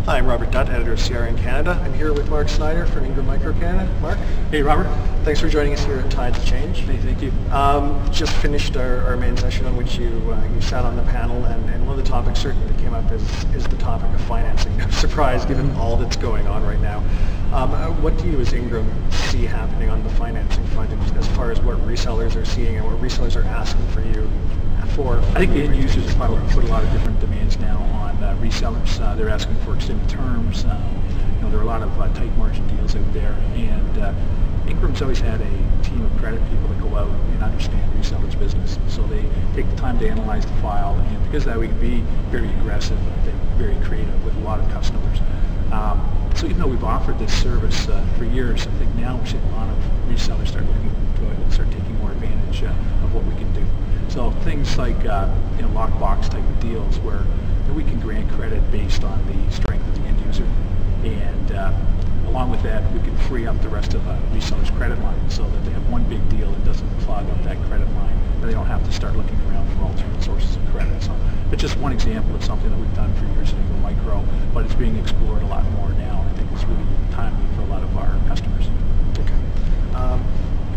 Hi, I'm Robert Dutt, editor of CRN Canada. I'm here with Mark Snider from Ingram Canada. Mark? Hey, Robert. Thanks for joining us here at Tides of Change. Hey, thank you. Just finished our main session on which you sat on the panel, and one of the topics certainly that came up is the topic of financing. No surprise, given all that's going on right now. What do you as Ingram see happening on the financing front as far as what resellers are seeing and what resellers are asking for you for? I think the end users have probably put a lot of different demands now on resellers. They're asking for extended terms. There are a lot of tight margin deals out there, and Ingram's always had a team of credit people that go out and understand resellers' business. So they take the time to analyze the file, and because of that we can be very aggressive, I think very creative with a lot of customers. So even though we've offered this service for years, I think now we're seeing a lot of resellers start looking to it and start taking more advantage of what we can do. So things like lockbox type of deals where we can grant credit based on the strength of the end user, and along with that we can free up the rest of a reseller's credit line so that they have one big deal that doesn't clog up that credit line, and they don't have to start looking around for alternate sources of credit. So it's just one example of something that we've done for years at Ingram Micro, but it's being explored a lot more now, and I think it's really timely for a lot of our customers. Okay.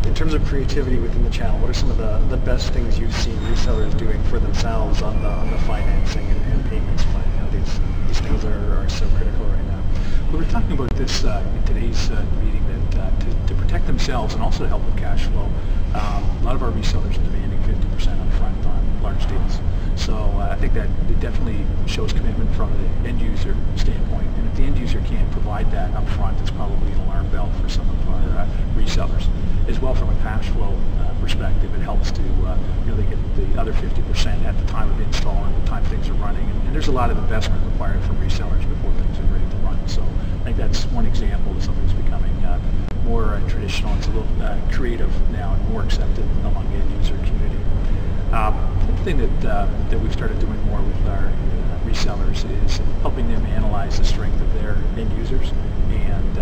In terms of creativity within the channel, what are some of the best things you've seen resellers doing for themselves on the financing and payments front? These things are so critical right now. We were talking about this in today's meeting, that to protect themselves and also to help with cash flow, a lot of our resellers are demanding 50% upfront on large deals. So I think that it definitely shows commitment from the end user standpoint, and if the end user can't provide that upfront, it's probably an alarm bell for some of our resellers. As well, from a cash flow perspective, it helps to they get the other 50% at the time of install and the time things are running, and there's a lot of investment required from resellers before things are ready to run. So I think that's one example of something that's becoming more traditional. It's a little creative now and more accepted among the end user community. The thing that we've started doing more with our resellers is helping them analyze the strength of their end users, and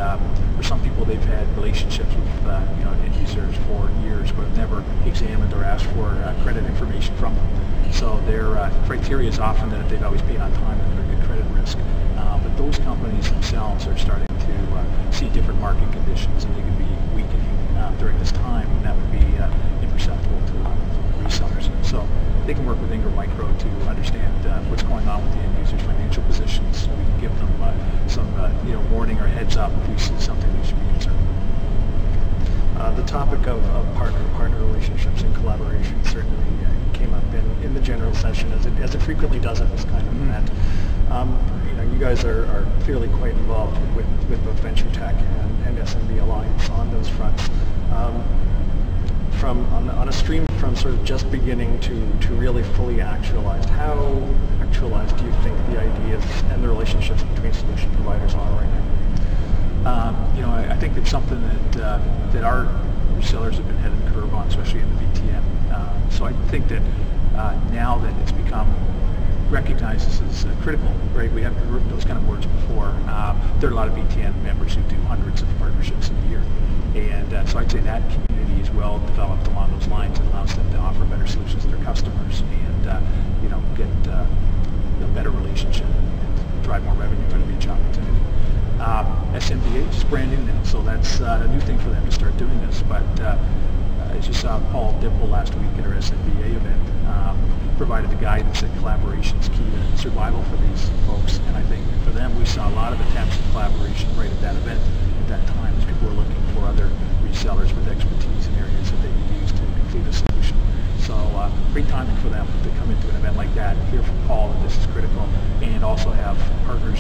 for some people they've had relationships with end users for years but have never examined or asked for credit information from them. So their criteria is often that they've always paid on time and they're good credit risk. But those companies themselves are starting to see different market conditions, and they can be weakening during this time, and that would be imperceptible to resellers. So they can work with Ingram Micro to understand what's going on with the end user's financial positions. We can give them some warning or heads up if we see something they should be concerned with. The topic of partner relationships and collaboration certainly came up in the general session, as it frequently does at this kind of event. You guys are clearly quite involved with both venture tech and SMB Alliance on those fronts. On a stream from sort of just beginning to really fully actualized, how actualized do you think the ideas and the relationships between solution providers are right now? I think it's something that our resellers have been ahead of the curve on, especially in the VTM. So I think that now that it's become recognized as critical, right? We haven't heard those kind of words before. There are a lot of VTM members who do hundreds of partnerships in a year, and so I'd say that community is well developed along those lines. It allows them to offer better solutions to their customers and get a better relationship and drive more revenue out of each opportunity. SMBA is brand new now, so that's a new thing for them to start doing this. But as you saw, Paul Dipple last week at our SMBA event provided the guidance that collaboration is key to survival for these folks, and I think for them we saw a lot of attempts at collaboration right at that event at that time, as people were looking for other resellers with expertise in areas that they could use to complete a solution. So great timing for them to come into an event like that, hear from Paul that this is critical, and also have partners